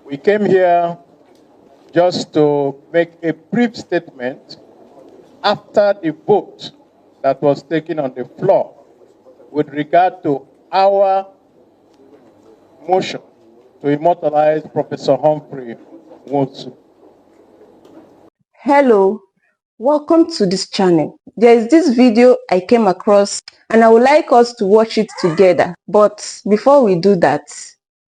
We came here just to make a brief statement after the vote that was taken on the floor with regard to our motion to immortalize Professor Humphrey Nwosu. Hello, welcome to this channel. There is this video I came across and I would like us to watch it together. But before we do that,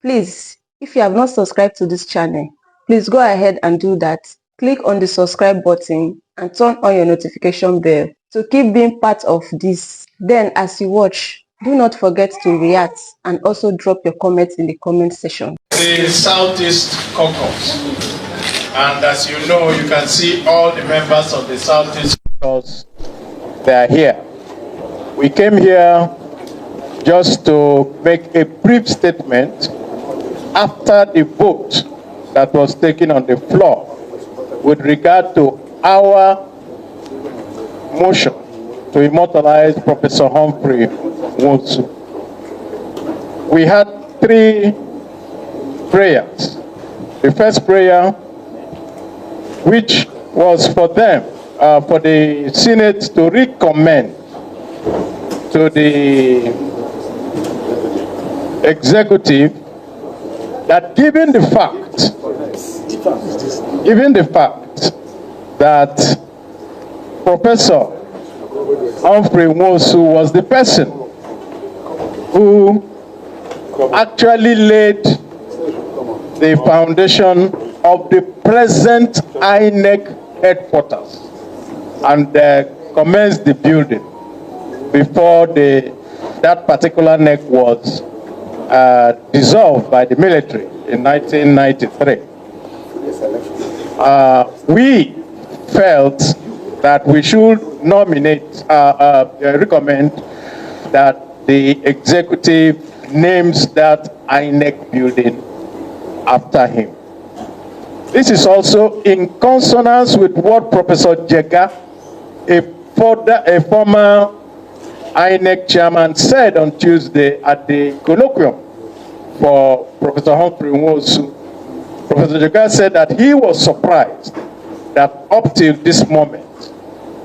please, if you have not subscribed to this channel, please go ahead and do that. Click on the subscribe button and turn on your notification bell to keep being part of this. Then as you watch, do not forget to react and also drop your comments in the comment section. The Southeast Caucus. And as you know, you can see all the members of the Southeast Caucus, they are here. We came here just to make a brief statement after the vote that was taken on the floor with regard to our motion to immortalize Professor Humphrey Nwosu. We had 3 prayers. The first prayer, which was for them, for the Senate to recommend to the executive that given the fact that Professor Humphrey Nwosu was the person who actually laid the foundation of the present INEC headquarters and commenced the building before that particular NEC was dissolved by the military in 1993. We felt that we should recommend that the executive names that INEC building after him. This is also in consonance with what Professor Jega, a former INEC chairman, said on Tuesday at the colloquium for Professor Humphrey Nwosu. Professor Jega said that he was surprised that up till this moment,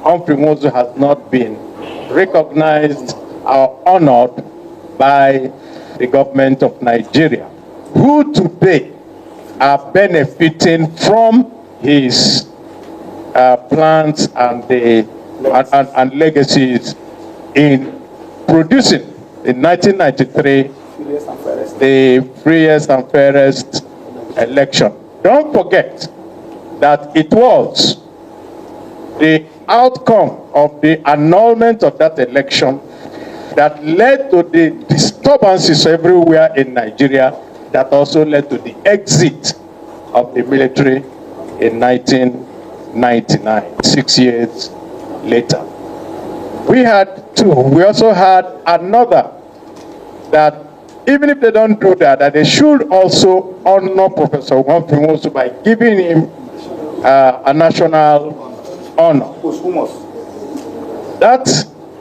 Humphrey Nwosu has not been recognized or honored by the government of Nigeria, who today are benefiting from his plans and legacies in producing, in 1993, the freest and fairest election. Don't forget that it was the outcome of the annulment of that election that led to the disturbances everywhere in Nigeria, that also led to the exit of the military in 1999, 6 years later. We had 2. We also had another, that even if they don't do that, that they should also honor Professor Humphrey Nwosu by giving him a national honor. Posthumous. That,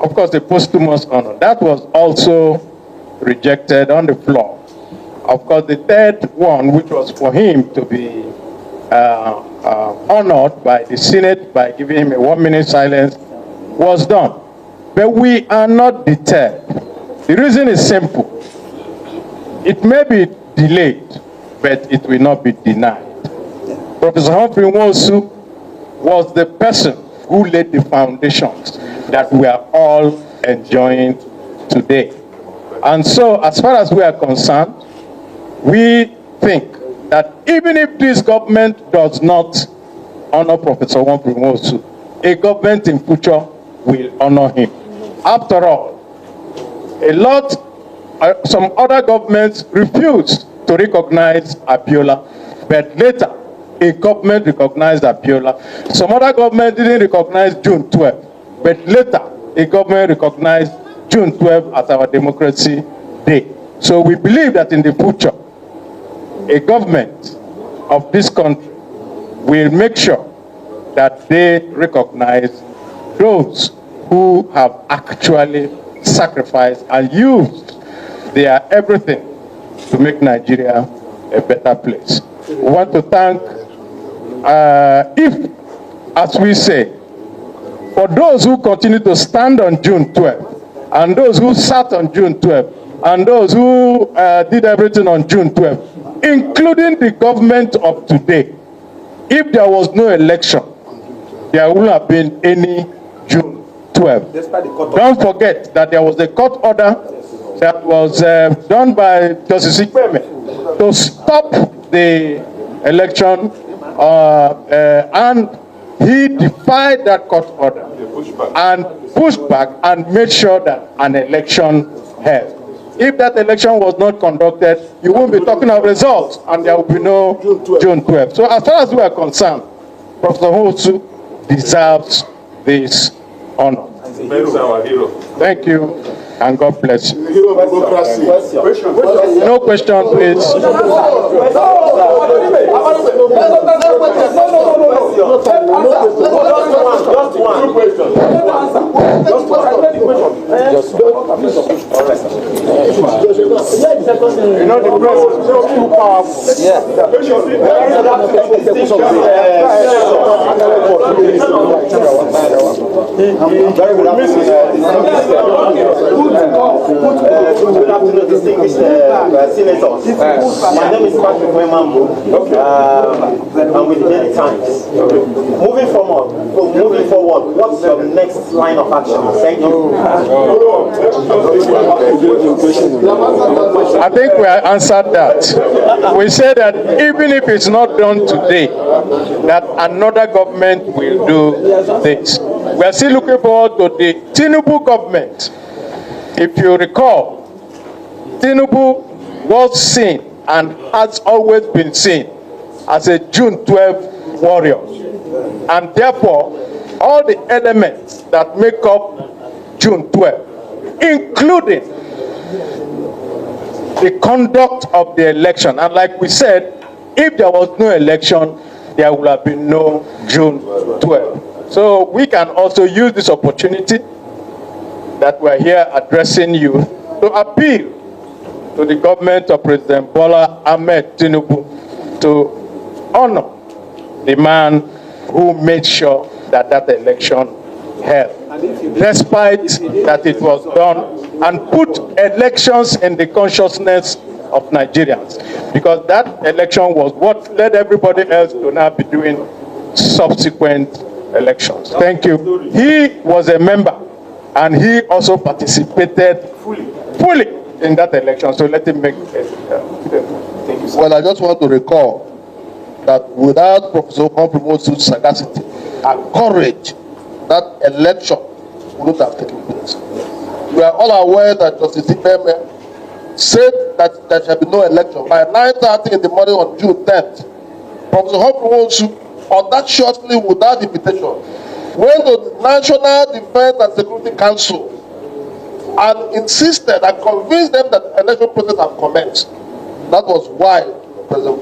of course, the posthumous honor, that was also rejected on the floor. Of course, the third one, which was for him to be honored by the Senate by giving him a 1-minute silence, was done. But we are not deterred. The reason is simple. It may be delayed, but it will not be denied. Professor Humphrey Nwosu was the person who laid the foundations that we are all enjoying today. And so, as far as we are concerned, we think that even if this government does not honor Professor Humphrey Nwosu, a government in future will honor him. After all, some other governments refused to recognize Abiola, but later a government recognized Abiola. Some other government didn't recognize June 12th, but later a government recognized June 12th as our Democracy Day. So we believe that in the future, a government of this country will make sure that they recognize those who have actually sacrificed and used their everything to make Nigeria a better place. We want to thank, if, as we say, for those who continue to stand on June 12th, and those who sat on June 12th, and those who did everything on June 12th, including the government of today, if there was no election, there wouldn't have been any June 12th. Don't forget that there was a court order that was done by Justice IGBOS to stop the election, and he defied that court order and pushed back and made sure that an election held. If that election was not conducted, you won't be talking of results, and there will be no June 12th. So as far as we are concerned, Professor Hosu deserves this honor. Thank you, and God bless you. No question, please. You know, the press is too powerful. Yeah. Good afternoon, distinguished senators. My name is Patrick Wemambo. I'm with the Daily Times. Moving forward, what's your next line of action? Thank you. I think we have answered that. We said that even if it's not done today, that another government will do this. We are still looking forward to the Tinubu government. If you recall, Tinubu was seen and has always been seen as a June 12th warrior. And therefore, all the elements that make up June 12th, including the conduct of the election. And like we said, if there was no election, there would have been no June 12th. So we can also use this opportunity that we're here addressing you to appeal to the government of President Bola Ahmed Tinubu to honor the man who made sure that that election held, despite that it was done, and put elections in the consciousness of Nigerians, because that election was what led everybody else to now be doing subsequent elections. Thank you. He was a member, and he also participated fully in that election. So let him make it. Thank you, well, I just want to recall that without Professor Komprimosu's sagacity and courage, that election would not have taken place. We are all aware that Justice Ikeme said that there shall be no election. By 9:30 in the morning on June 10th, Professor Komprimosu audaciously, without invitation, went to the National Defense and Security Council and insisted and convinced them that the election process had commenced. That was why President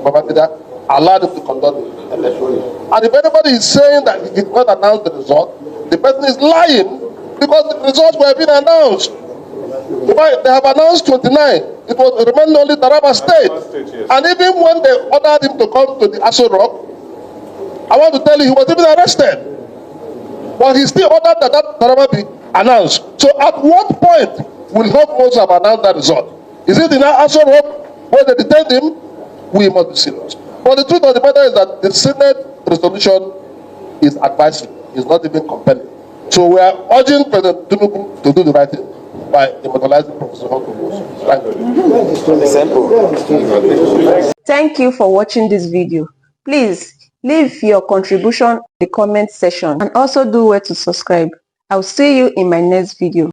Babangida allowed him to conduct the election. And if anybody is saying that he did not announce the result, the person is lying, because the results were being announced. They have announced 29. It was remained only Taraba State. And even when they ordered him to come to the Aso Rock, I want to tell you, he was even arrested. But he still ordered that Taraba be announced. So at what point will Hope have announced that result? Is it in Aso Rock where they detained him? We must be serious. But the truth of the matter is that the Senate resolution is advisory. It's not even compelling. So we are urging President Tinubu to do the right thing by immortalizing Professor Hope. Thank you. Thank you for watching this video. Please leave your contribution in the comment section and also do well to subscribe. I'll see you in my next video.